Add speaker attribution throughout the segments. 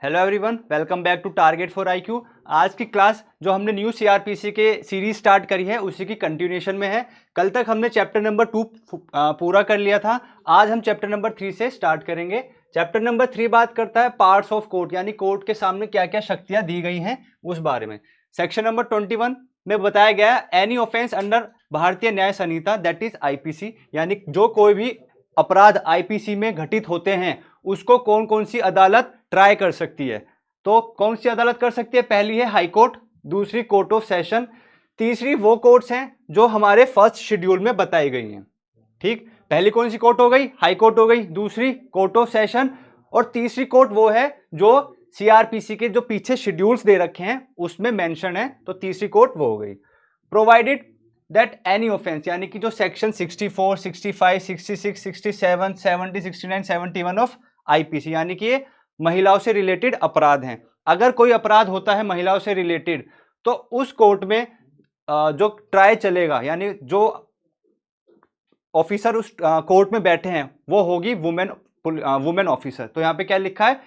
Speaker 1: Hello everyone, welcome back to target for IQ. आज की class जो हमने न्यू सीआरपीसी के सीरीज स्टार्ट करी है उसी की कंटिन्यूएशन में है। कल तक हमने चैप्टर नंबर 2 पूरा कर लिया था। आज हम चैप्टर नंबर 3 से स्टार्ट करेंगे। चैप्टर नंबर 3 बात करता है पार्ट्स ऑफ कोर्ट, यानी कोर्ट के सामने क्या क्या शक्तियां दी गई हैं उस बारे में। सेक्शन नंबर 21 में बताया गया एनी ऑफेंस अंडर भारतीय न्याय संहिता दैट इज आईपीसी, यानी जो कोई भी अपराध आईपीसी में घटित होते हैं उसको कौन कौन सी अदालत ट्राई कर सकती है। तो कौन सी अदालत कर सकती है? पहली है हाई कोर्ट, दूसरी कोर्ट ऑफ सेशन, तीसरी वो कोर्ट्स हैं जो हमारे फर्स्ट शेड्यूल में बताई गई हैं। ठीक, पहली कौन सी कोर्ट हो गई? हाई कोर्ट हो गई, दूसरी कोर्ट ऑफ सेशन, और तीसरी कोर्ट वो है जो सीआरपीसी के जो पीछे शेड्यूल्स दे रखे हैं उसमें मेंशन है, तो तीसरी कोर्ट वो हो गई। प्रोवाइडेड दैट एनी ऑफेंस, यानी कि जो सेक्शन 64, 65, 66, 67, 70, 69, 71 ऑफ आईपीसी, यानी कि ये महिलाओं से रिलेटेड अपराध हैं। अगर कोई अपराध होता है महिलाओं से रिलेटेड तो उस कोर्ट में जो ट्राई चलेगा, यानी जो ऑफिसर उस कोर्ट में बैठे हैं वो होगी वुमेन ऑफिसर। तो यहाँ पे क्या लिखा है?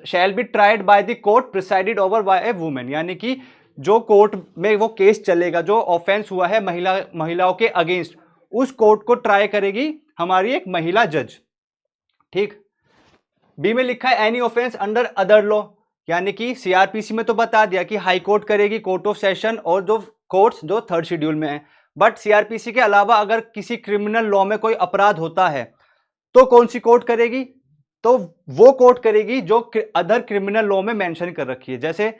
Speaker 1: Shall be tried by the court presided over by A women, यानी कि जो कोर्ट में वो केस चलेगा, जो ऑफेंस हुआ है महिलाओं के अगेंस्ट, उस कोर्ट को ट्राई करेगी हमारी एक महिला जज। ठीक, बी में लिखा है any offence under other law, यानी कि सीआरपीसी में तो बता दिया कि हाई कोर्ट करेगी, कोर्ट ऑफ सेशन और जो कोर्ट्स जो थर्ड शेड्यूल में है। बट सीआरपीसी के अलावा अगर किसी क्रिमिनल लॉ में कोई अपराध होता है तो कौन सी कोर्ट करेगी? तो वो कोर्ट करेगी जो अदर क्रिमिनल लॉ में मेंशन कर रखी है। जैसे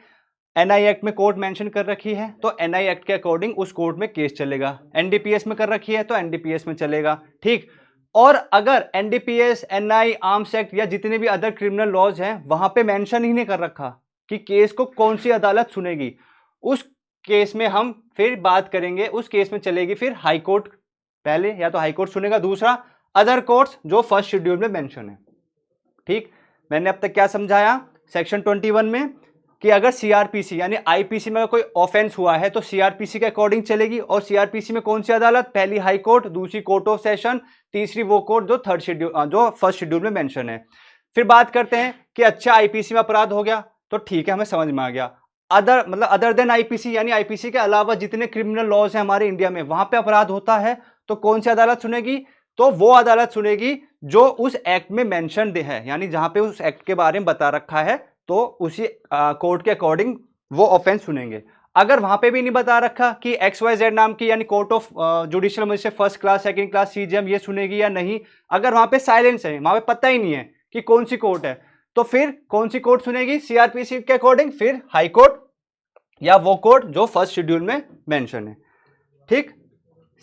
Speaker 1: एनआई एक्ट में कोर्ट मेंशन कर रखी है तो एनआई एक्ट के अकॉर्डिंग उस कोर्ट में केस चलेगा। एनडीपीएस में कर रखी है तो एनडीपीएस में चलेगा। ठीक, और अगर एनडीपीएस, एनआई, आर्म्स एक्ट या जितने भी अदर क्रिमिनल लॉज हैं वहां पे मेंशन ही नहीं कर रखा कि केस को कौन सी अदालत सुनेगी, उस केस में हम फिर बात करेंगे, उस केस में चलेगी फिर हाई कोर्ट। पहले या तो हाई कोर्ट सुनेगा, दूसरा अदर कोर्ट्स जो फर्स्ट शेड्यूल में मेंशन है। ठीक, मैंने अब तक क्या समझाया सेक्शन 21 में कि अगर सीआरपीसी यानी आईपीसी में कोई ऑफेंस हुआ है तो सीआरपीसी के अकॉर्डिंग चलेगी। और सीआरपीसी में कौन सी अदालत? पहली हाई कोर्ट, दूसरी कोर्ट ऑफ सेशन, तीसरी वो कोर्ट जो थर्ड शेड्यूल जो फर्स्ट शेड्यूल में मेंशन है। फिर बात करते हैं कि अच्छा आईपीसी में अपराध हो गया तो ठीक है, हमें समझ में आ गया। अदर मतलब अदर देन आईपीसी, यानी आईपीसी के अलावा जितने क्रिमिनल लॉज हैं हमारे इंडिया में वहां पे अपराध होता है तो कौन सी अदालत सुनेगी? तो वो अदालत सुनेगी जो उस एक्ट में मेंशन है, यानी जहां पे उस एक्ट के बारे में बता रखा है तो उसी कोर्ट के अकॉर्डिंग वो ऑफेंस सुनेंगे। अगर वहां पे भी नहीं बता रखा कि XYZ नाम की यानी court of judicial magistrate first class, second class, CJM ये सुनेगी या नहीं, अगर वहां पे साइलेंस है, वहां पे पता ही नहीं है कि कौन सी कोर्ट है, तो फिर कौन सी कोर्ट सुनेगी? सीआरपीसी के अकॉर्डिंग फिर हाई कोर्ट या वो कोर्ट जो फर्स्ट शेड्यूल में मेंशन है। ठीक,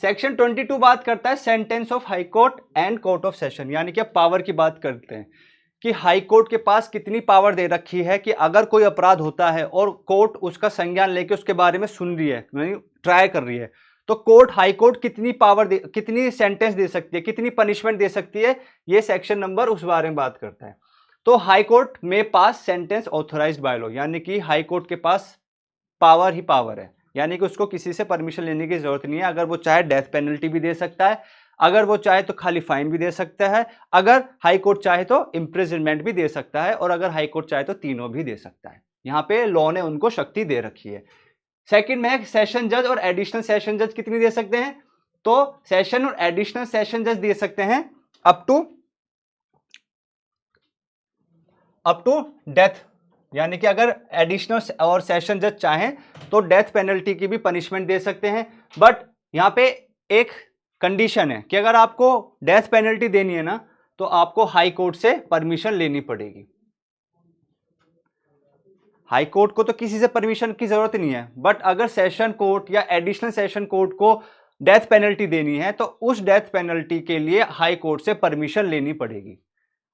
Speaker 1: सेक्शन 22 बात करता है sentence of high court and court of session, यानी कि पावर की बात करते हैं कि हाई कोर्ट के पास कितनी पावर दे रखी है कि अगर कोई अपराध होता है और कोर्ट उसका संज्ञान लेके उसके बारे में सुन रही है, यानी ट्राई कर रही है, तो कोर्ट हाई कोर्ट कितनी पावर दे, कितनी सेंटेंस दे सकती है, कितनी पनिशमेंट दे सकती है, ये सेक्शन नंबर उस बारे में बात करता है। तो हाई कोर्ट में पास सेंटेंस ऑथोराइज्ड बाय लॉ, यानी कि हाई कोर्ट के पास पावर ही पावर है, यानी कि उसको किसी से परमिशन लेने की जरूरत नहीं है। अगर वो चाहे डेथ पेनल्टी भी दे सकता है, अगर वो चाहे तो खाली फाइन भी दे सकता है, अगर हाई कोर्ट चाहे तो इम्प्रिजनमेंट भी दे सकता है, और अगर हाई कोर्ट चाहे तो तीनों भी दे सकता है। यहाँ पे लॉ ने उनको शक्ति दे रखी है। सेकंड में है सेशन जज और एडिशनल सेशन जज कितनी दे सकते हैं? तो सेशन और एडिशनल सेशन जज दे सकते हैं अप टू डेथ, यानी कि अगर एडिशनल और सेशन जज चाहें तो डेथ पेनल्टी की भी पनिशमेंट दे सकते हैं। बट यहां पे एक कंडीशन है कि अगर आपको डेथ पेनल्टी देनी है ना तो आपको हाई कोर्ट से परमिशन लेनी पड़ेगी। हाई कोर्ट को तो किसी से परमिशन की जरूरत नहीं है, बट अगर सेशन कोर्ट या एडिशनल सेशन कोर्ट को डेथ पेनल्टी देनी है तो उस डेथ पेनल्टी के लिए हाई कोर्ट से परमिशन लेनी पड़ेगी।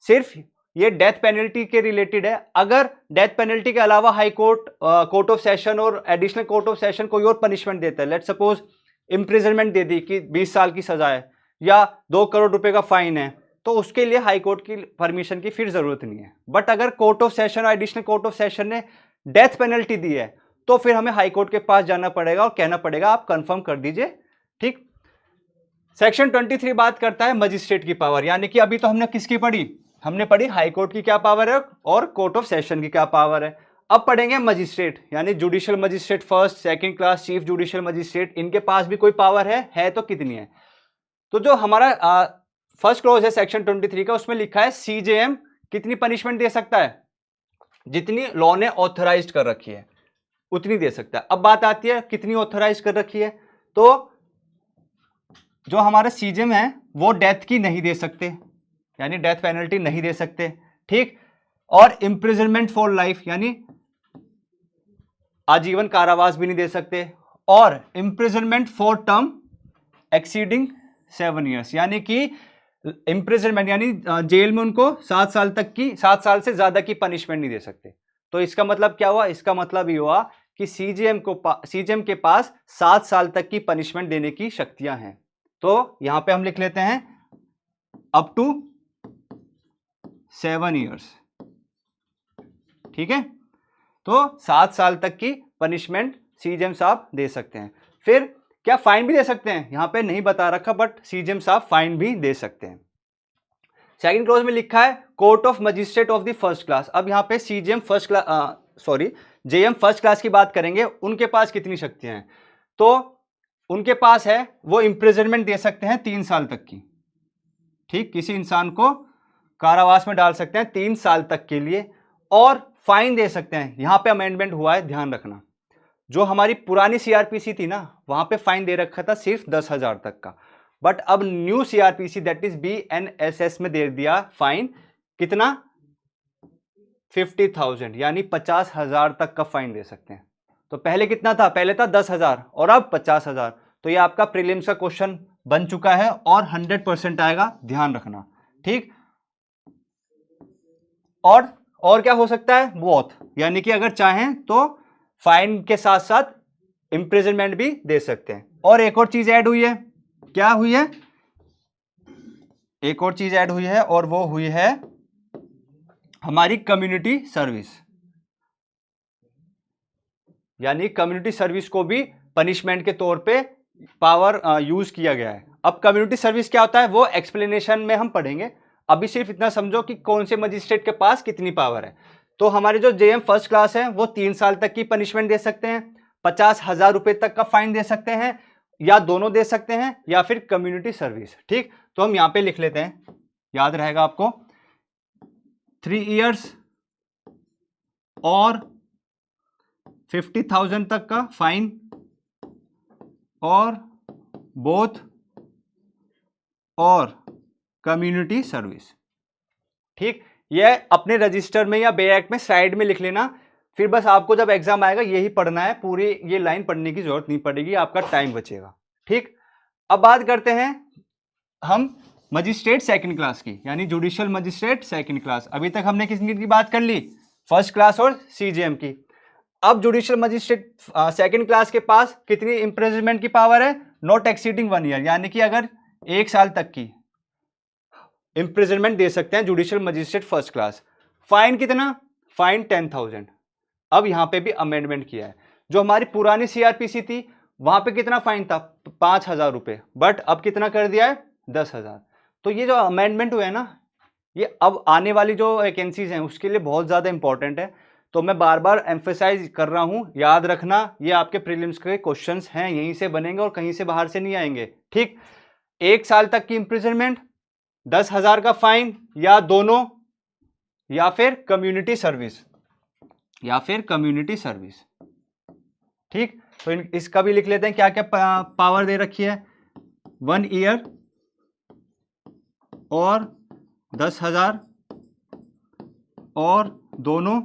Speaker 1: सिर्फ ये डेथ पेनल्टी के रिलेटेड है। अगर डेथ पेनल्टी के अलावा high court, court of session और एडिशनल कोर्ट ऑफ सेशन कोई और पनिशमेंट देता है, लेट्स सपोज इम्प्रिजनमेंट दे दी कि 20 साल की सजा है या 2 करोड़ रुपए का फाइन है, तो उसके लिए हाई कोर्ट की परमिशन की फिर जरूरत नहीं है। बट अगर कोर्ट ऑफ सेशन और एडिशनल कोर्ट ऑफ सेशन ने डेथ पेनल्टी दी है तो फिर हमें हाई कोर्ट के पास जाना पड़ेगा और कहना पड़ेगा आप कंफर्म कर दीजिए। ठीक, सेक्शन 23 बात करता है मजिस्ट्रेट की पावर, यानी कि अभी तो हमने किसकी पढ़ी? हमने पढ़ी हाई कोर्ट की क्या पावर है और कोर्ट ऑफ सेशन की क्या पावर है। अब पढ़ेंगे मजिस्ट्रेट, यानी judicial magistrate first, second class, chief judicial magistrate, इनके पास भी कोई पावर है तो कितनी है। तो जो हमारा फर्स्ट क्लॉज है सेक्शन 23 का, उसमें लिखा है सीजेएम कितनी पनिशमेंट दे सकता है, जितनी लॉ ने ऑथराइज्ड कर रखी है उतनी दे सकता है। अब बात आती है कितनी ऑथराइज कर रखी है, तो जो हमारे सीजेएम है वो डेथ की नहीं दे सकते, यानी डेथ पेनल्टी नहीं दे सकते, ठीक। और इंप्रिजनमेंट फॉर लाइफ, यानी आजीवन कारावास भी नहीं दे सकते, और imprisonment for term exceeding 7 years, यानी कि इंप्रिजनमेंट यानी जेल में उनको 7 साल तक की, 7 साल से ज्यादा की पनिशमेंट नहीं दे सकते। तो इसका मतलब क्या हुआ, इसका मतलब ये हुआ कि सीजेएम के पास 7 साल तक की पनिशमेंट देने की शक्तियां हैं। तो यहां पे हम लिख लेते हैं अप टू 7 ईयर्स, ठीक है। तो 7 साल तक की पनिशमेंट सीजेएम साहब दे सकते हैं। फिर क्या फाइन भी दे सकते हैं, यहां पे नहीं बता रखा, बट सीजेएम साहब फाइन भी दे सकते हैं। सेकंड क्लॉज में लिखा है court of magistrate of the first class. अब यहां पे CJM first class JM first class की बात करेंगे, उनके पास कितनी शक्तियां हैं। तो उनके पास है, वो इंप्रिजनमेंट दे सकते हैं 3 साल तक की, ठीक, किसी इंसान को कारावास में डाल सकते हैं 3 साल तक के लिए, और फाइन दे सकते हैं। यहां पे अमेंडमेंट हुआ है, ध्यान रखना, जो हमारी पुरानी सीआरपीसी थी ना, वहां पे फाइन दे रखा था सिर्फ 10,000 तक का, बट अब new CrPC that is BNSS में दे दिया फाइन कितना, 50,000, यानी 50,000 तक का फाइन दे सकते हैं। तो पहले कितना था, पहले था 10,000 और अब 50,000। तो ये आपका प्रीलिम्स का क्वेश्चन बन चुका है और 100% आएगा, ध्यान रखना, ठीक। और क्या हो सकता है, बहुत, यानी कि अगर चाहें तो फाइन के साथ साथ इंप्रिजनमेंट भी दे सकते हैं। और एक और चीज ऐड हुई है, क्या हुई है, एक और चीज ऐड हुई है, और वो हुई है हमारी कम्युनिटी सर्विस, यानी कम्युनिटी सर्विस को भी पनिशमेंट के तौर पे पावर यूज किया गया है। अब कम्युनिटी सर्विस क्या होता है वो एक्सप्लेनेशन में हम पढ़ेंगे, अभी सिर्फ इतना समझो कि कौन से मजिस्ट्रेट के पास कितनी पावर है। तो हमारे जो जेएम फर्स्ट क्लास है वो 3 साल तक की पनिशमेंट दे सकते हैं, 50,000 रुपए तक का फाइन दे सकते हैं, या दोनों दे सकते हैं, या फिर कम्युनिटी सर्विस, ठीक। तो हम यहां पे लिख लेते हैं, याद रहेगा आपको, 3 इयर्स और 50,000 तक का फाइन, और बोथ और कम्युनिटी सर्विस, ठीक। ये अपने रजिस्टर में या बे एक्ट में साइड में लिख लेना, फिर बस आपको जब एग्जाम आएगा यही पढ़ना है, पूरी ये लाइन पढ़ने की जरूरत नहीं पड़ेगी, आपका टाइम बचेगा, ठीक। अब बात करते हैं हम मजिस्ट्रेट सेकंड क्लास की, यानी जुडिशियल मजिस्ट्रेट सेकंड क्लास। अभी तक हमने किसकी की बात कर ली, फर्स्ट क्लास और सीजेएम की। अब जुडिशियल मजिस्ट्रेट सेकंड क्लास के पास कितनी इंप्रिजनमेंट की पावर है, नॉट एक्सीडिंग 1 ईयर, यानी कि अगर 1 साल तक की इंप्रिजनमेंट दे सकते हैं judicial magistrate first class. Fine कितना, फाइन 10,000। अब यहां पे भी अमेंडमेंट किया है, जो हमारी पुरानी सीआरपीसी थी वहां पे कितना फाइन था, 5,000 रुपए, बट अब कितना कर दिया है, 10,000। तो ये जो अमेंडमेंट हुआ है ना, ये अब आने वाली जो वैकेंसीज हैं उसके लिए बहुत ज्यादा इंपॉर्टेंट है। तो मैं बार बार एम्फेसाइज कर रहा हूं, याद रखना, ये आपके प्रीलिम्स के क्वेश्चंस हैं, यहीं से बनेंगे और कहीं से बाहर से नहीं आएंगे, ठीक। 1 साल तक की इंप्रिजनमेंट, 10,000 का फाइन, या दोनों, या फिर कम्युनिटी सर्विस, या फिर कम्युनिटी सर्विस, ठीक। तो इसका भी लिख लेते हैं क्या क्या पावर दे रखी है, 1 ईयर और 10,000 और दोनों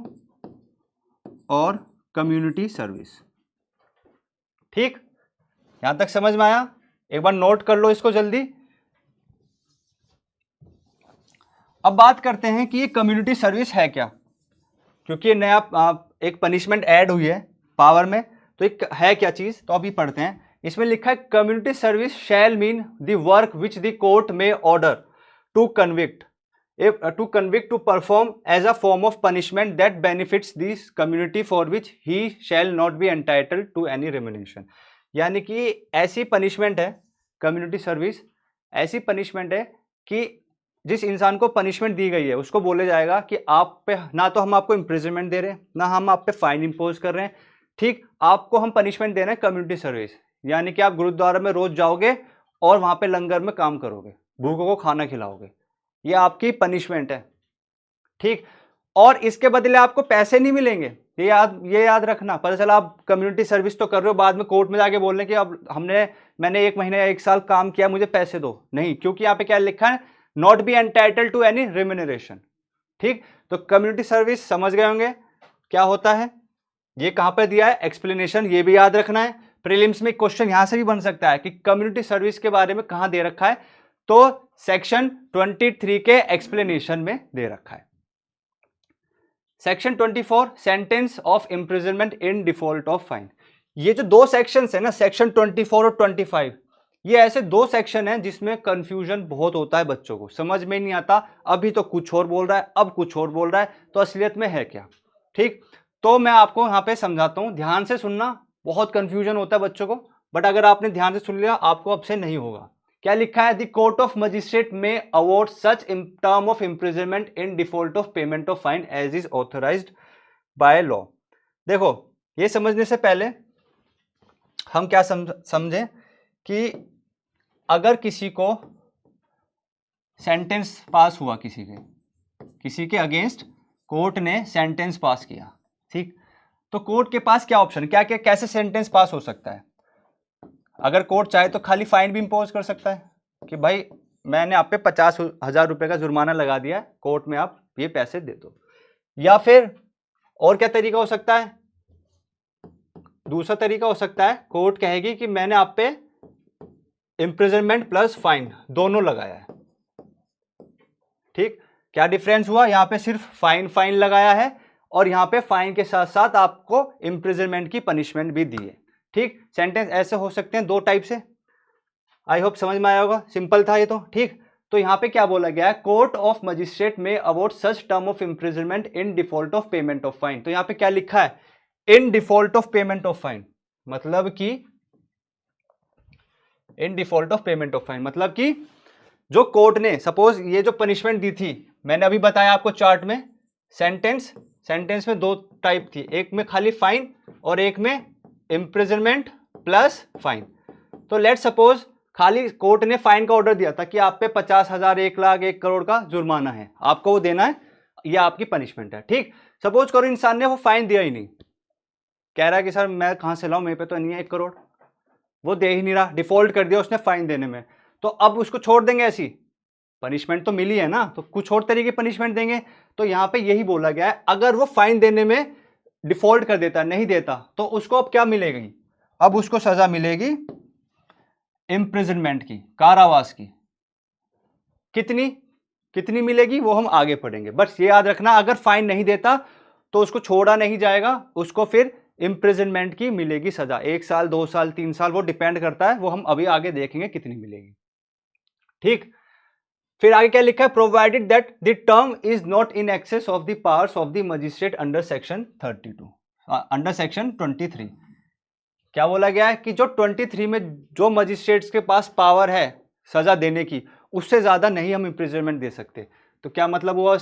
Speaker 1: और कम्युनिटी सर्विस, ठीक। यहां तक समझ में आया, एक बार नोट कर लो इसको जल्दी। अब बात करते हैं कि ये कम्युनिटी सर्विस है क्या, क्योंकि ये नया एक पनिशमेंट ऐड हुई है पावर में, तो एक है क्या चीज, तो अभी पढ़ते हैं। इसमें लिखा है community service shall mean the work which the court may order to convict to perform as a form of punishment that benefits this community for which he shall not be entitled to any remuneration। यानी कि ऐसी punishment है, community service ऐसी punishment है कि जिस इंसान को पनिशमेंट दी गई है उसको बोले जाएगा कि आप पे ना तो हम आपको इम्प्रिजनमेंट दे रहे हैं, ना हम आप पे फाइन इम्पोज कर रहे हैं, ठीक, आपको हम पनिशमेंट दे रहे हैं कम्युनिटी सर्विस, यानी कि आप गुरुद्वारा में रोज जाओगे और वहां पे लंगर में काम करोगे, भूखों को खाना खिलाओगे, ये आपकी पनिशमेंट है, ठीक। और इसके बदले आपको पैसे नहीं मिलेंगे, ये याद रखना। पता चला आप कम्युनिटी सर्विस तो कर रहे हो, बाद में कोर्ट में जाके बोल रहे हैं कि अब मैंने 1 महीने या 1 साल काम किया, मुझे पैसे दो, नहीं, क्योंकि यहाँ पे क्या लिखा है, not be entitled to any remuneration, ठीक। तो कम्युनिटी सर्विस समझ गए होंगे क्या होता है, ये कहां पर दिया है, एक्सप्लेनेशन, ये भी याद रखना है। प्रीलिम्स में क्वेश्चन यहां से भी बन सकता है कि कम्युनिटी सर्विस के बारे में कहां दे रखा है, तो सेक्शन 23 के एक्सप्लेनेशन में दे रखा है। Section 24 sentence of imprisonment in default of fine. ये जो 2 सेक्शंस है ना, सेक्शन 24 और 25, ये ऐसे 2 सेक्शन हैं जिसमें कंफ्यूजन बहुत होता है, बच्चों को समझ में नहीं आता, अभी तो कुछ और बोल रहा है, अब कुछ और बोल रहा है, तो असलियत में है क्या, ठीक। तो मैं आपको यहाँ पे समझाता हूँ, ध्यान से सुनना, बहुत कंफ्यूजन होता है बच्चों को, बट अगर आपने ध्यान से सुन लिया आपको अब से नहीं होगा। क्या लिखा है, the court of magistrate may award such term of imprisonment in default of payment of fine as is authorised by law. देखो, ये समझने से पहले हम क्या समझें कि अगर किसी को सेंटेंस पास हुआ, किसी के अगेंस्ट कोर्ट ने सेंटेंस पास किया, ठीक, तो कोर्ट के पास क्या ऑप्शन, क्या क्या कैसे सेंटेंस पास हो सकता है। अगर कोर्ट चाहे तो खाली फाइन भी इंपोज कर सकता है कि भाई मैंने आप पे 50,000 रुपए का जुर्माना लगा दिया है, कोर्ट में आप ये पैसे दे दो। या फिर और क्या तरीका हो सकता है, दूसरा तरीका हो सकता है, कोर्ट कहेगी कि मैंने आप पे इंप्रिजनमेंट प्लस फाइन दोनों लगाया है, ठीक। क्या डिफरेंस हुआ, यहां पे सिर्फ फाइन लगाया है और यहां पे फाइन के साथ साथ आपको इंप्रिजनमेंट की पनिशमेंट भी दी है, ठीक। सेंटेंस ऐसे हो सकते हैं 2 टाइप से, आई होप समझ में आया होगा, सिंपल था ये तो, ठीक। तो यहां पे क्या बोला गया है, court of magistrate may award such term of imprisonment in default of payment of fine. तो यहां पे क्या लिखा है, इन default of payment of fine, मतलब कि इन default of payment of fine मतलब कि जो कोर्ट ने सपोज ये जो पनिशमेंट दी थी, मैंने अभी बताया आपको चार्ट में, सेंटेंस में 2 टाइप थी, एक में खाली फाइन और एक में इंप्रिजनमेंट प्लस फाइन। तो लेट सपोज खाली कोर्ट ने फाइन का ऑर्डर दिया था कि आप पे 50,000, 1 लाख, 1 करोड़ का जुर्माना है, आपको वो देना है, ये आपकी पनिशमेंट है, ठीक। सपोज करो इंसान ने वो फाइन दिया ही नहीं, कह रहा है कि सर मैं कहां से लाऊं, मेरे पे तो नहीं है 1 करोड़, वो दे ही नहीं रहा, डिफॉल्ट कर दिया उसने फाइन देने में, तो अब उसको छोड़ देंगे ऐसी, पनिशमेंट तो मिली है ना, तो कुछ और तरीके पनिशमेंट देंगे। तो यहां पे यही बोला गया है, अगर वो फाइन देने में डिफॉल्ट कर देता, नहीं देता, तो उसको अब क्या मिलेगी, अब उसको सजा मिलेगी इंप्रिजनमेंट की, कारावास की। कितनी मिलेगी वो हम आगे पढ़ेंगे, बस ये याद रखना, अगर फाइन नहीं देता तो उसको छोड़ा नहीं जाएगा, उसको फिर इंप्रिजनमेंट की मिलेगी सजा, 1 साल, 2 साल, 3 साल, वो डिपेंड करता है, वो हम अभी आगे देखेंगे कितनी मिलेगी, ठीक। फिर आगे क्या लिखा है, provided that the term is not in excess of the powers of the magistrate under section 32, under section 23। क्या बोला गया है कि जो 23 में जो मजिस्ट्रेट्स के पास पावर है सजा देने की, उससे ज्यादा नहीं हम इंप्रिजनमेंट दे सकते। तो क्या मतलब हुआ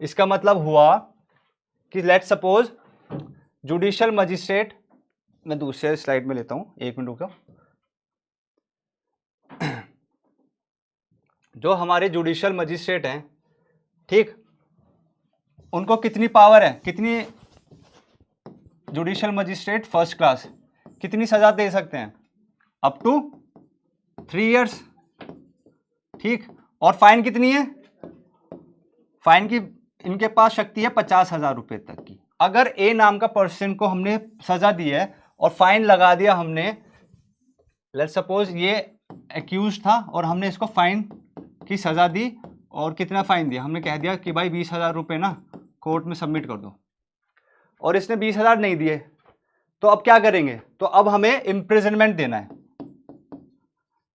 Speaker 1: इसका मतलब हुआ कि लेट सपोज जुडिशियल मजिस्ट्रेट, मैं दूसरे स्लाइड में लेता हूं, 1 मिनट रुको। जो हमारे जुडिशियल मजिस्ट्रेट हैं, ठीक, उनको कितनी पावर है, कितनी जुडिशियल मजिस्ट्रेट फर्स्ट क्लास कितनी सजा दे सकते हैं, अप टू 3 इयर्स, ठीक। और फाइन कितनी है, फाइन की इनके पास शक्ति है 50,000 रुपए तक की। अगर ए नाम का पर्सन को हमने सजा दी है और फाइन लगा दिया हमने, लेट सपोज ये एक्यूज था और हमने इसको फाइन की सजा दी, और कितना फाइन दिया, हमने कह दिया कि भाई 20,000 रुपए ना कोर्ट में सबमिट कर दो, और इसने 20,000 नहीं दिए, तो अब क्या करेंगे, तो अब हमें इंप्रिजनमेंट देना है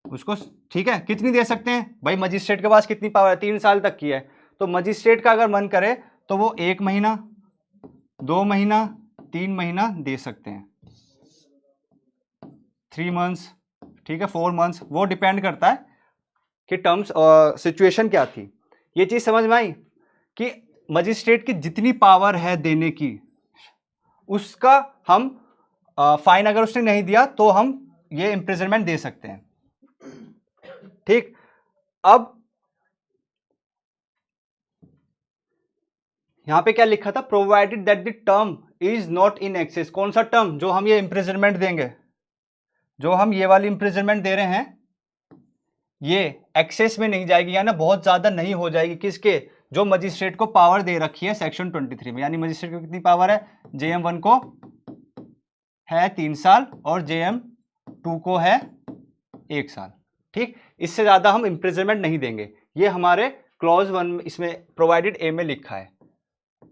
Speaker 1: उसको, ठीक है। कितनी दे सकते हैं भाई, मजिस्ट्रेट के पास कितनी पावर है, 3 साल तक की है, तो मजिस्ट्रेट का अगर मन करे तो वो 1 महीना, 2 महीना, 3 महीना दे सकते हैं, 3 मंथ्स, ठीक है, 4 मंथ्स, वो डिपेंड करता है कि टर्म्स सिचुएशन क्या थी। ये चीज समझ में आई कि मजिस्ट्रेट की जितनी पावर है देने की, उसका हम फाइन अगर उसने नहीं दिया तो हम ये इम्प्रिजनमेंट दे सकते हैं। ठीक, अब यहां पे क्या लिखा था, provided that the term is not in excess. कौन सा टर्म, जो हम ये इम्प्रिजनमेंट देंगे, जो हम ये वाली इम्प्रिजनमेंट दे रहे हैं, ये एक्सेस में नहीं जाएगी, यानी बहुत ज्यादा नहीं हो जाएगी। किसके, जो मजिस्ट्रेट को पावर दे रखी है सेक्शन 23 में। यानी मजिस्ट्रेट को कितनी पावर है, JM1 को है 3 साल और JM2 को है 1 साल। ठीक, इससे ज्यादा हम इम्प्रिजनमेंट नहीं देंगे। ये हमारे क्लॉज 1 इसमें प्रोवाइडेड ए में लिखा है।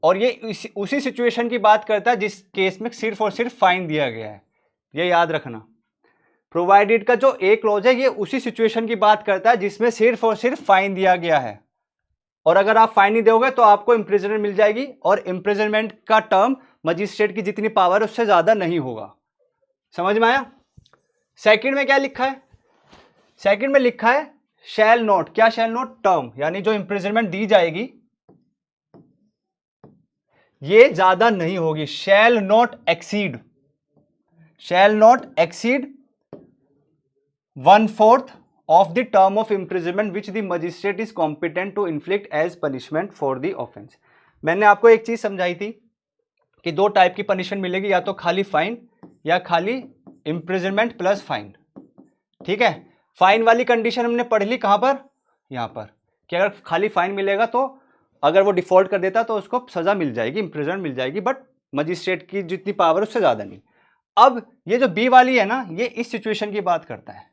Speaker 1: और ये उसी सिचुएशन की बात करता है जिस केस में सिर्फ और सिर्फ फाइन दिया गया है। ये याद रखना, प्रोवाइडेड का जो ए क्लॉज है ये उसी सिचुएशन की बात करता है जिसमें सिर्फ और सिर्फ फाइन दिया गया है। और अगर आप फाइन नहीं दोगे तो आपको इम्प्रिजनमेंट मिल जाएगी, और इम्प्रिजनमेंट का टर्म मजिस्ट्रेट की जितनी पावर है उससे ज्यादा नहीं होगा। समझ में आया। सेकंड में क्या लिखा है, सेकंड में लिखा है शैल नॉट। क्या शैल नॉट, टर्म, यानी जो इम्प्रिजनमेंट दी जाएगी ये ज्यादा नहीं होगी। Shall not exceed, shall not exceed 1/4 of the term of imprisonment which the magistrate is competent to inflict as punishment for the offence. मैंने आपको एक चीज समझाई थी कि 2 टाइप की पनिशमेंट मिलेगी, या तो खाली फाइन या खाली इम्प्रिजनमेंट प्लस फाइन। ठीक है, फाइन वाली कंडीशन हमने पढ़ ली कहां पर, यहां पर, कि अगर खाली फाइन मिलेगा तो अगर वो डिफॉल्ट कर देता तो उसको सजा मिल जाएगी, इम्प्रिजनमेंट मिल जाएगी, बट मजिस्ट्रेट की जितनी पावर उससे ज्यादा नहीं। अब ये जो बी वाली है ना, ये इस सिचुएशन की बात करता है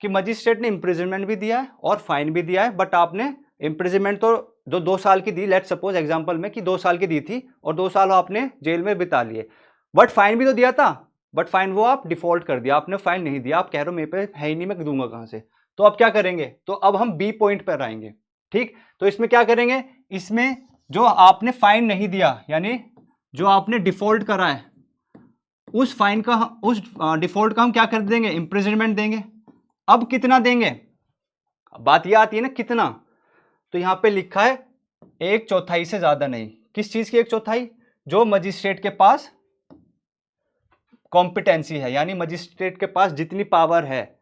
Speaker 1: कि मजिस्ट्रेट ने इम्प्रिजनमेंट भी दिया है और फाइन भी दिया है, बट आपने इम्प्रिजनमेंट तो जो 2 साल की दी, लेट सपोज एग्जांपल में कि 2 साल की दी थी और 2 साल आपने जेल में बिता लिए, बट फाइन भी तो दिया था, बट फाइन वो आप डिफॉल्ट कर दिया, आपने फाइन नहीं दिया, आप कह रहे हो मेरे पे है ही नहीं, मैं दूंगा कहां से। तो अब क्या करेंगे, तो अब हम बी पॉइंट पर आएंगे। ठीक, तो इसमें क्या करेंगे, इसमें जो आपने फाइन नहीं दिया, यानी जो आपने डिफॉल्ट करा है, उस फाइन का, उस डिफॉल्ट का हम क्या कर देंगे, इम्प्रिजनमेंट देंगे। अब कितना देंगे, बात यह आती है ना कितना, तो यहां पे लिखा है 1/4 से ज्यादा नहीं। किस चीज की 1/4, जो मजिस्ट्रेट के पास कॉम्पिटेंसी है, यानी मजिस्ट्रेट के पास जितनी पावर है,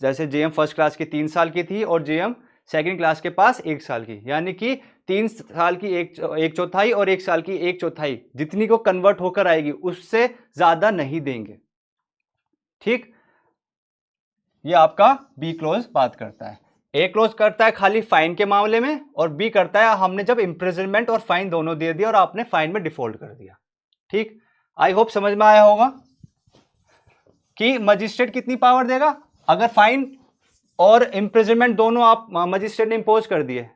Speaker 1: जैसे जेएम फर्स्ट क्लास की 3 साल की थी और जेएम सेकंड क्लास के पास 1 साल की, यानी कि 3 साल की 1/4 और 1 साल की 1/4 जितनी को कन्वर्ट होकर आएगी उससे ज्यादा नहीं देंगे। ठीक, ये आपका बी क्लोज बात करता है। ए क्लोज करता है खाली फाइन के मामले में, और बी करता है हमने जब इम्प्रिजनमेंट और फाइन दोनों दे दिया और आपने फाइन में डिफॉल्ट कर दिया। ठीक, आई होप समझ में आया होगा कि मजिस्ट्रेट कितनी पावर देगा। अगर फाइन और इम्प्रिजनमेंट दोनों आप मजिस्ट्रेट ने इंपोज कर दिए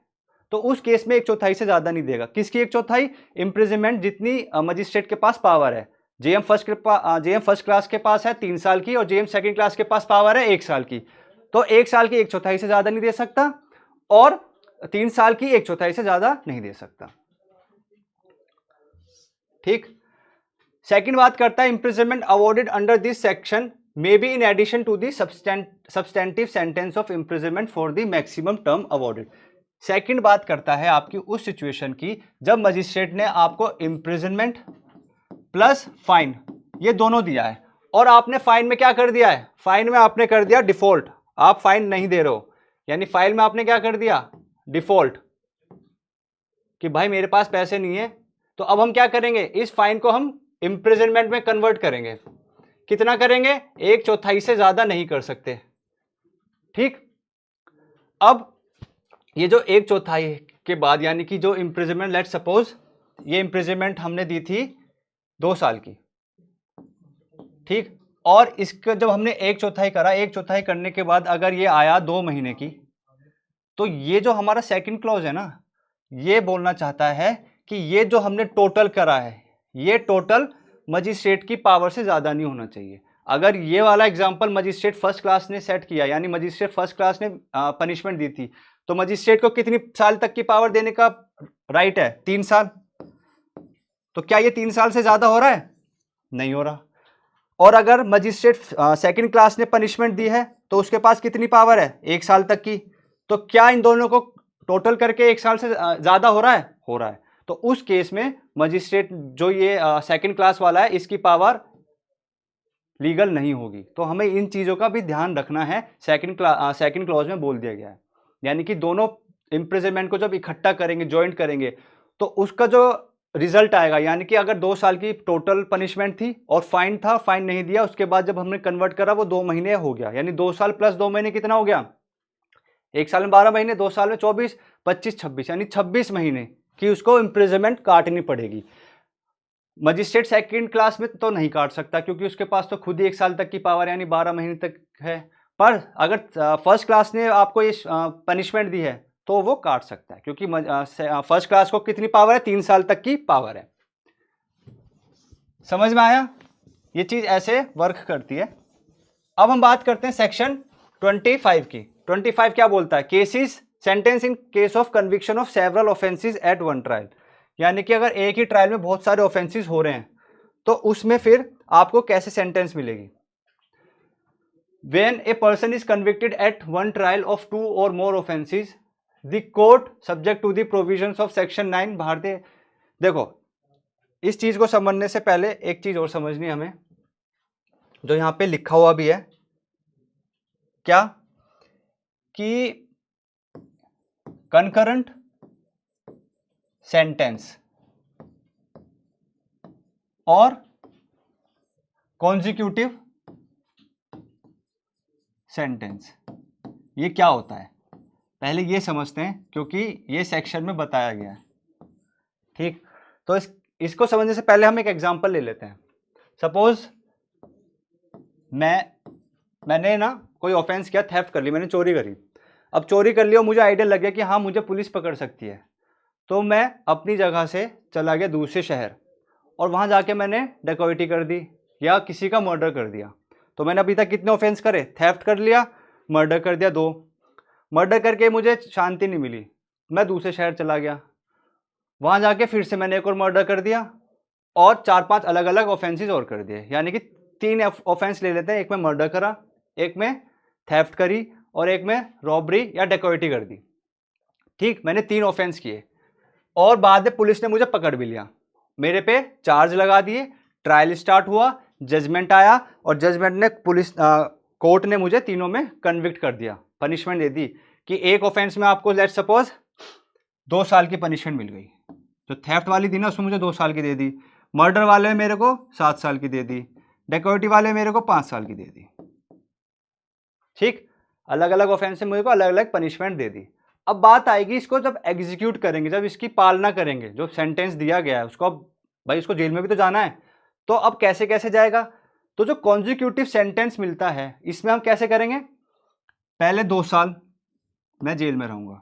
Speaker 1: तो उस केस में 1/4 से ज्यादा नहीं देगा। किसकी 1/4, इम्प्रिजनमेंट जितनी मजिस्ट्रेट के पास पावर है। जेएम फर्स्ट क्लास के पास है 3 साल की और जेएम सेकंड क्लास के पास पावर है 1 साल की, तो 1 साल की 1/4 से ज्यादा नहीं दे सकता और 3 साल की 1/4 से ज्यादा नहीं दे सकता। ठीक, सेकंड बात करता है imprisonment awarded under this section may be in addition to the substantive sentence of imprisonment for the maximum term awarded। Second बात करता है आपकी उस सिचुएशन की जब मजिस्ट्रेट ने आपको इम्प्रिजनमेंट प्लस फाइन ये दोनों दिया है, और आपने फाइन में क्या कर दिया है, फाइन में आपने कर दिया डिफॉल्ट, आप फाइन नहीं दे रहे हो, यानी फाइन में आपने क्या कर दिया, डिफॉल्ट, कि भाई मेरे पास पैसे नहीं है। तो अब हम क्या करेंगे, इस फाइन को हम इम्प्रिजनमेंट में कन्वर्ट करेंगे। कितना करेंगे, 1/4 से ज्यादा नहीं कर सकते। ठीक, अब ये जो 1/4 के बाद, यानी कि जो इम्प्रिजनमेंट, लेट सपोज ये इम्प्रिजनमेंट हमने दी थी 2 साल की, ठीक, और इसका जब हमने 1/4 करा, 1/4 करने के बाद अगर ये आया 2 महीने की, तो ये जो हमारा सेकंड क्लॉज है ना, ये बोलना चाहता है कि ये जो हमने टोटल करा है, ये टोटल मजिस्ट्रेट की पावर से ज्यादा नहीं होना चाहिए। अगर ये वाला एग्जांपल मजिस्ट्रेट फर्स्ट क्लास ने सेट किया, यानी मजिस्ट्रेट फर्स्ट क्लास ने पनिशमेंट दी थी, तो मजिस्ट्रेट को कितनी साल तक की पावर देने का राइट है, 3 साल। तो क्या ये 3 साल से ज्यादा हो रहा है, नहीं हो रहा। और अगर मजिस्ट्रेट सेकंड क्लास ने पनिशमेंट दी है तो उसके पास कितनी पावर है, 1 साल तक की। तो क्या इन दोनों को टोटल करके 1 साल से ज्यादा हो रहा है, हो रहा है। तो उस केस में मजिस्ट्रेट जो ये सेकंड क्लास वाला है इसकी पावर लीगल नहीं होगी। तो हमें इन चीजों का भी ध्यान रखना है, सेकंड क्लॉज में बोल दिया गया है। यानी कि दोनों इम्प्रिजनमेंट को जब इकट्ठा करेंगे, ज्वाइंट करेंगे, तो उसका जो रिजल्ट आएगा, यानी कि अगर 2 साल की टोटल पनिशमेंट थी और फाइन था, फाइन नहीं दिया, उसके बाद जब हमने कन्वर्ट करा वो 2 महीने हो गया, यानी 2 साल प्लस 2 महीने कितना हो गया, 1 साल में 12 महीने, 2 साल में 24, 25, 26, यानी 26 महीने की उसको इम्प्रिजनमेंट काटनी पड़ेगी। मजिस्ट्रेट सेकंड क्लास में तो नहीं काट सकता क्योंकि उसके पास तो खुद ही 1 साल तक की पावर यानी 12 महीने तक है। पर अगर फर्स्ट क्लास ने आपको ये पनिशमेंट दी है तो वो काट सकता है, क्योंकि फर्स्ट क्लास को कितनी पावर है, 3 साल तक की पावर है। समझ में आया, ये चीज ऐसे वर्क करती है। अब हम बात करते हैं सेक्शन 25 की। 25 क्या बोलता है, cases sentence in case of conviction of several offences at one trial. यानी कि अगर एक ही ट्रायल में बहुत सारे ऑफेंसेस हो रहे हैं तो उसमें फिर आपको कैसे सेंटेंस मिलेगी। When a person is convicted at one trial of 2 or more offenses, the court subject to the provisions of section 9 भारतीय। देखो, इस चीज को समझने से पहले एक चीज और समझनी है हमें, जो यहां पे लिखा हुआ भी है, क्या कि कंकरेंट सेंटेंस और कॉन्जिक्यूटिव सेंटेंस ये क्या होता है, पहले ये समझते हैं क्योंकि ये सेक्शन में बताया गया है। ठीक, तो इसको समझने से पहले हम एक एग्जांपल ले लेते हैं। सपोज मैंने ना कोई ऑफेंस किया, थेफ्ट कर ली, मैंने चोरी करी। अब चोरी कर लिया और मुझे आइडिया लग गया कि हाँ मुझे पुलिस पकड़ सकती है, तो मैं अपनी जगह से चला गया दूसरे शहर और वहां जाके मैंने डकैती कर दी या किसी का मर्डर कर दिया। तो मैंने अभी तक कितने ऑफेंस करे, थेफ्ट कर लिया, मर्डर कर दिया, 2। मर्डर करके मुझे शांति नहीं मिली, मैं दूसरे शहर चला गया, वहां जाके फिर से मैंने एक और मर्डर कर दिया और 4-5 अलग अलग ऑफेंसेस और कर दिए, यानी कि 3 ऑफेंस ले लेते हैं। एक में मर्डर करा, एक में थेफ्ट करी और एक में रॉबरी या डकैती कर दी। ठीक, मैंने 3 ऑफेंस किए और बाद में पुलिस ने मुझे पकड़ भी लिया, मेरे पे चार्ज लगा दिए, ट्रायल स्टार्ट हुआ, जजमेंट आया और जजमेंट ने कोर्ट ने मुझे तीनों में कन्विक्ट कर दिया, पनिशमेंट दे दी कि एक ऑफेंस में आपको लेट सपोज 2 साल की पनिशमेंट मिल गई, जो थेफ्ट वाली थी ना उसमें मुझे 2 साल की दे दी, मर्डर वाले में मेरे को 7 साल की दे दी, डकैती वाले मेरे को 5 साल की दे दी। ठीक, अलग अलग ऑफेंस में मुझे को अलग अलग पनिशमेंट दे दी। अब बात आएगी इसको जब एग्जीक्यूट करेंगे, जब इसकी पालना करेंगे, जो सेंटेंस दिया गया है उसको, अब भाई उसको जेल में भी तो जाना है, तो अब कैसे कैसे जाएगा। तो जो कॉन्जिक्यूटिव सेंटेंस मिलता है इसमें हम कैसे करेंगे, पहले 2 साल मैं जेल में रहूंगा,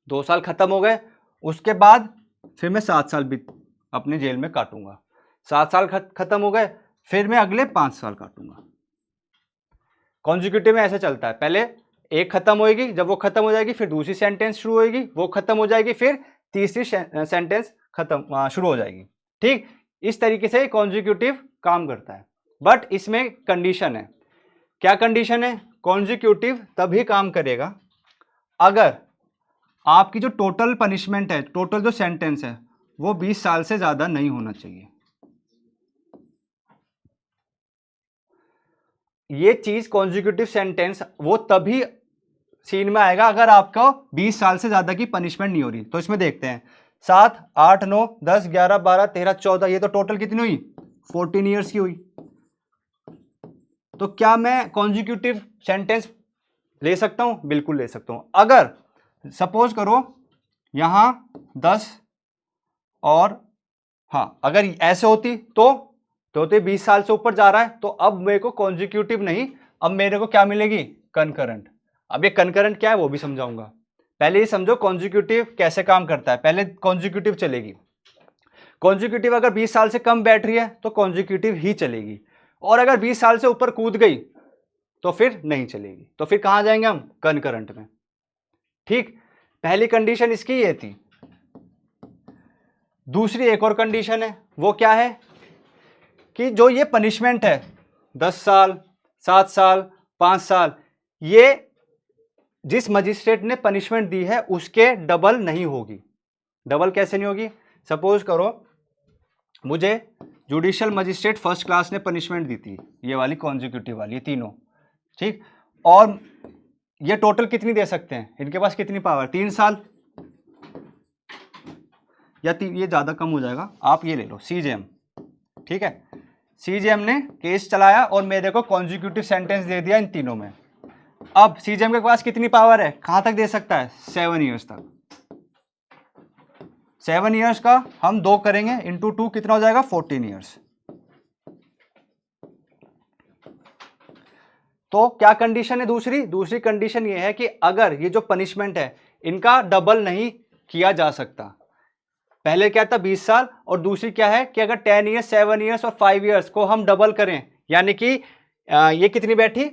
Speaker 1: 2 साल खत्म हो गए, उसके बाद फिर मैं 7 साल भी अपने जेल में काटूंगा, 7 साल खत्म हो गए, फिर मैं अगले 5 साल काटूंगा। कॉन्जिक्यूटिव में ऐसे चलता है, पहले एक खत्म होएगी, जब वो खत्म हो जाएगी फिर दूसरी सेंटेंस शुरू होएगी, वो खत्म हो जाएगी, फिर तीसरी सेंटेंस खत्म शुरू हो जाएगी। ठीक, इस तरीके से कॉन्जिक्यूटिव काम करता है। बट इसमें कंडीशन है, क्या कंडीशन है, कॉन्जिक्यूटिव तभी काम करेगा अगर आपकी जो टोटल पनिशमेंट है, टोटल जो सेंटेंस है वो 20 साल से ज्यादा नहीं होना चाहिए। ये चीज कॉन्जिक्यूटिव सेंटेंस वो तभी सीन में आएगा अगर आपको 20 साल से ज्यादा की पनिशमेंट नहीं हो रही। तो इसमें देखते हैं 7, 8, 9, 10, 11, 12, 13, 14, ये तो टोटल कितनी हुई, 14 ईयर्स की हुई। तो क्या मैं कॉन्जिक्यूटिव सेंटेंस ले सकता हूं, बिल्कुल ले सकता हूं। अगर सपोज करो यहां 10 और हाँ, अगर ऐसे होती तो 20 साल से ऊपर जा रहा है, तो अब मेरे को कॉन्जिक्यूटिव नहीं, अब मेरे को क्या मिलेगी, कंकरेंट। अब ये कंकरेंट क्या है वो भी समझाऊंगा, पहले ये समझो कॉन्जिक्यूटिव कैसे काम करता है। पहले कॉन्जिक्यूटिव चलेगी, कॉन्जिक्यूटिव अगर 20 साल से कम बैठ रही है तो कॉन्जिक्यूटिव ही चलेगी, और अगर 20 साल से ऊपर कूद गई तो फिर नहीं चलेगी। तो फिर कहां जाएंगे हम, कंकरेंट में। ठीक, पहली कंडीशन इसकी ये थी। दूसरी एक और कंडीशन है, वो क्या है कि जो ये पनिशमेंट है 10 साल, 7 साल, 5 साल, ये जिस मजिस्ट्रेट ने पनिशमेंट दी है उसके डबल नहीं होगी। डबल कैसे नहीं होगी? सपोज करो मुझे जुडिशियल मजिस्ट्रेट फर्स्ट क्लास ने पनिशमेंट दी थी, ये वाली कॉन्जिक्यूटिव वाली, ये तीनों, ठीक, और ये टोटल कितनी दे सकते हैं, इनके पास कितनी पावर, 3 साल या ये ज़्यादा कम हो जाएगा, आप ये ले लो सीजेएम, ठीक है, सीजेएम ने केस चलाया और मेरे को कॉन्जिक्यूटिव सेंटेंस दे दिया इन तीनों में। अब सीजेएम के पास कितनी पावर है, कहाँ तक दे सकता है, 7 ईयर्स तक। 7 ईयर्स का हम 2 करेंगे इंटू 2 कितना हो जाएगा, 14 ईयर्स। तो क्या कंडीशन है, दूसरी कंडीशन ये है कि अगर ये जो पनिशमेंट है इनका डबल नहीं किया जा सकता। पहले क्या था 20 साल, और दूसरी क्या है कि अगर 10 ईयर्स, 7 ईयर्स और 5 ईयर्स को हम डबल करें, यानी कि ये कितनी बैठी,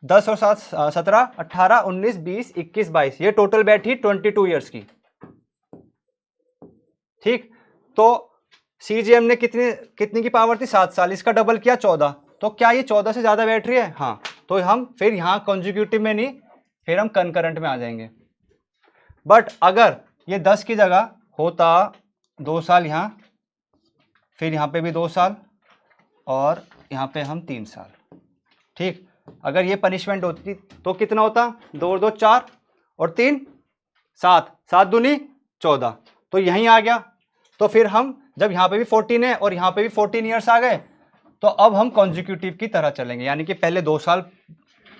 Speaker 1: 10 और 7 17 18 19 20 21 22, ये टोटल बैठी 22 ईयर्स की, ठीक। तो सीजीएम ने कितनी की पावर थी, 7 साल, इसका डबल किया 14, तो क्या ये 14 से ज्यादा बैठ रही है, हाँ, तो हम फिर यहां कॉन्जिक्यूटिव में नहीं, फिर हम कंकरेंट में आ जाएंगे। बट अगर ये 10 की जगह होता 2 साल यहां, फिर यहां पे भी 2 साल और यहां पे हम 3 साल, ठीक, अगर ये पनिशमेंट होती तो कितना होता, 2 और 2 4 और 3 7, 7 दूनी 14, तो यहीं आ गया। तो फिर हम जब यहां पे भी 14 है और यहां पे भी 14 ईयर्स आ गए, तो अब हम कॉन्जिक्यूटिव की तरह चलेंगे, यानी कि पहले 2 साल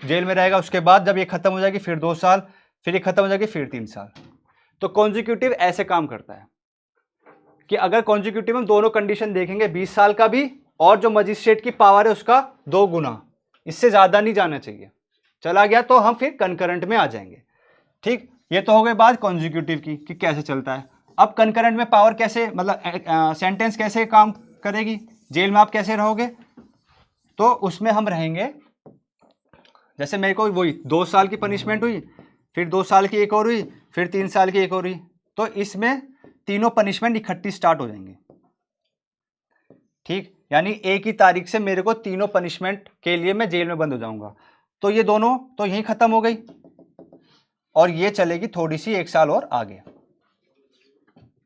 Speaker 1: जेल में रहेगा, उसके बाद जब ये खत्म हो जाएगी फिर 2 साल, फिर ये खत्म हो जाएगी फिर 3 साल। तो कॉन्जिक्यूटिव ऐसे काम करता है कि अगर कॉन्जिक्यूटिव में दोनों कंडीशन देखेंगे, 20 साल का भी और जो मजिस्ट्रेट की पावर है उसका 2 गुना, इससे ज्यादा नहीं जाना चाहिए, चला गया तो हम फिर कंकरेंट में आ जाएंगे, ठीक। ये तो हो गई बात कॉन्जिक्यूटिव की कि कैसे चलता है। अब कंकरेंट में पावर कैसे, मतलब सेंटेंस कैसे काम करेगी, जेल में आप कैसे रहोगे, तो उसमें हम रहेंगे, जैसे मेरे को वही 2 साल की पनिशमेंट हुई, फिर 2 साल की एक और हुई, फिर 3 साल की एक और हुई, तो इसमें तीनों पनिशमेंट इकट्ठी स्टार्ट हो जाएंगे, ठीक, यानी एक ही तारीख से मेरे को तीनों पनिशमेंट के लिए मैं जेल में बंद हो जाऊंगा। तो ये दोनों तो यहीं खत्म हो गई और ये चलेगी थोड़ी सी 1 साल और आगे,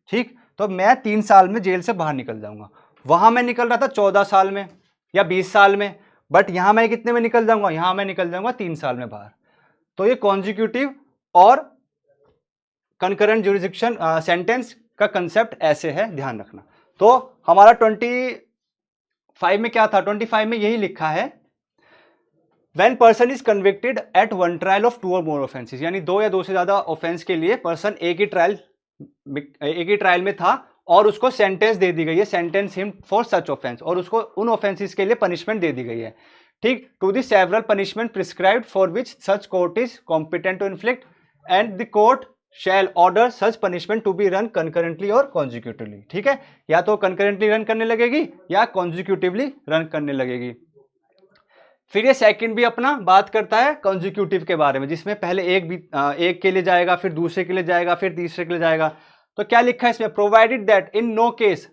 Speaker 1: ठीक। तो मैं 3 साल में जेल से बाहर निकल जाऊंगा। वहां मैं निकल रहा था 14 साल में या 20 साल में, बट यहां मैं कितने में निकल जाऊंगा, यहां मैं निकल जाऊंगा 3 साल में बाहर। तो ये कॉन्जिक्यूटिव और कंकरेंट ज्यूरिसडिक्शन सेंटेंस का कंसेप्ट ऐसे है, ध्यान रखना। तो हमारा 25 में क्या था, 25 में यही लिखा है, When person is convicted at one trial of 2 or more offenses, यानी 2 या 2 से ज्यादा ऑफेंस के लिए पर्सन एक ही ट्रायल में था और उसको सेंटेंस दे दी गई है, sentence him for such offence, और उसको उन ऑफेंसेस के लिए पनिशमेंट दे दी गई है, ठीक, to the several punishment prescribed for which such court is competent to inflict and the court shall order such punishment to be run concurrently और consecutively, ठीक है, या तो कंकरेंटली रन करने लगेगी या कॉन्जिक्यूटिवली रन करने लगेगी। फिर ये सेकंड भी अपना बात करता है कॉन्जिक्यूटिव के बारे में, जिसमें पहले एक के लिए जाएगा, फिर दूसरे के लिए जाएगा, फिर तीसरे के लिए जाएगा। तो क्या लिखा है इसमें, provided that in no case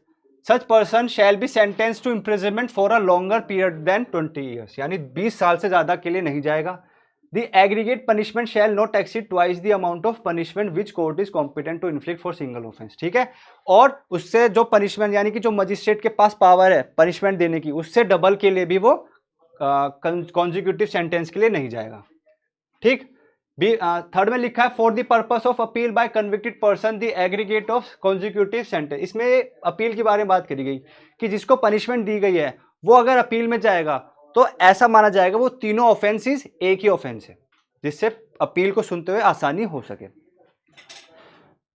Speaker 1: such person shall be sentence to imprisonment for a longer period than 20 years, यानी 20 साल से ज्यादा के लिए नहीं जाएगा। The aggregate punishment shall not exceed twice the amount of punishment which court is competent to inflict for single offence, ठीक है, और उससे जो पनिशमेंट, यानी कि जो मजिस्ट्रेट के पास पावर है पनिशमेंट देने की, उससे डबल के लिए भी वो कॉन्जिक्यूटिव सेंटेंस के लिए नहीं जाएगा, ठीक। थर्ड में लिखा है for the purpose of appeal bye convicted person the aggregate of consecutive sentence, इसमें अपील के बारे में बात करी गई कि जिसको पनिशमेंट दी गई है वो अगर अपील में जाएगा तो ऐसा माना जाएगा वो तीनों ऑफेंसेस एक ही ऑफेंस है, जिससे अपील को सुनते हुए आसानी हो सके।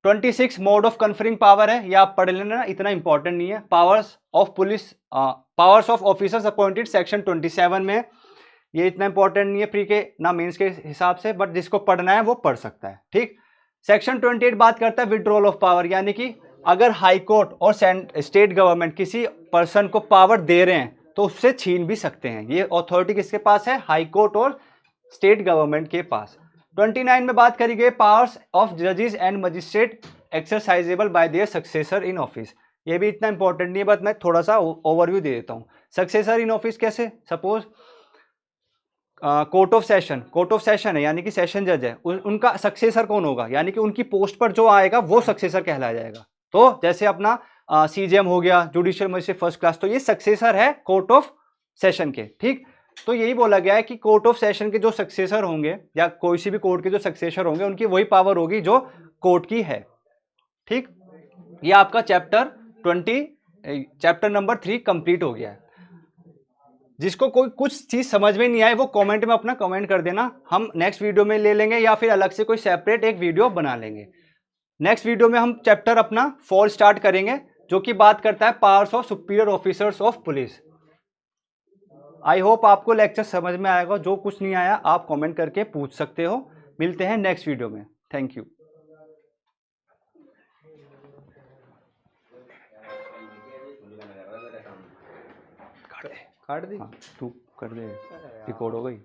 Speaker 1: 26 मोड ऑफ कन्फरिंग पावर है, या आप पढ़ लेना, इतना इंपॉर्टेंट नहीं है। Powers of police, powers of officers appointed section 27 में, ये इतना इंपॉर्टेंट नहीं है प्री के ना मेंस के हिसाब से, बट जिसको पढ़ना है वो पढ़ सकता है, ठीक। सेक्शन 28 बात करता है विड्रॉल ऑफ पावर, यानी कि अगर हाई कोर्ट और स्टेट गवर्नमेंट किसी पर्सन को पावर दे रहे हैं तो उससे छीन भी सकते हैं। ये अथॉरिटी किसके पास है, हाई कोर्ट और स्टेट गवर्नमेंट के पास। 29 में बात करी गई पावर्स ऑफ जजेस and magistrate exercisable bye there successor in office, ये भी इतना इंपॉर्टेंट नहीं है, बट मैं थोड़ा सा ओवरव्यू दे देता हूँ। सक्सेसर इन ऑफिस कैसे, सपोज कोर्ट ऑफ सेशन है यानी कि सेशन जज है, उनका सक्सेसर कौन होगा, यानी कि उनकी पोस्ट पर जो आएगा वो सक्सेसर कहलाया जाएगा। तो जैसे अपना सीजेएम हो गया, जुडिशियल मजिस्ट्रेट फर्स्ट क्लास, तो ये सक्सेसर है कोर्ट ऑफ सेशन के, ठीक। तो यही बोला गया है कि कोर्ट ऑफ सेशन के जो सक्सेसर होंगे या कोई सी भी कोर्ट के जो सक्सेसर होंगे उनकी वही पावर होगी जो कोर्ट की है, ठीक। ये आपका चैप्टर नंबर 3 कंप्लीट हो गया है। जिसको कोई कुछ चीज समझ में नहीं आए वो कमेंट में अपना कमेंट कर देना, हम नेक्स्ट वीडियो में ले लेंगे या फिर अलग से कोई सेपरेट एक वीडियो बना लेंगे। नेक्स्ट वीडियो में हम चैप्टर अपना 4 स्टार्ट करेंगे, जो कि बात करता है powers of superior officers of police. I hope आपको लेक्चर समझ में आएगा, जो कुछ नहीं आया आप कमेंट करके पूछ सकते हो। मिलते हैं नेक्स्ट वीडियो में, थैंक यू। काट दी, हाँ तू कर दे, रिकॉर्ड हो गई।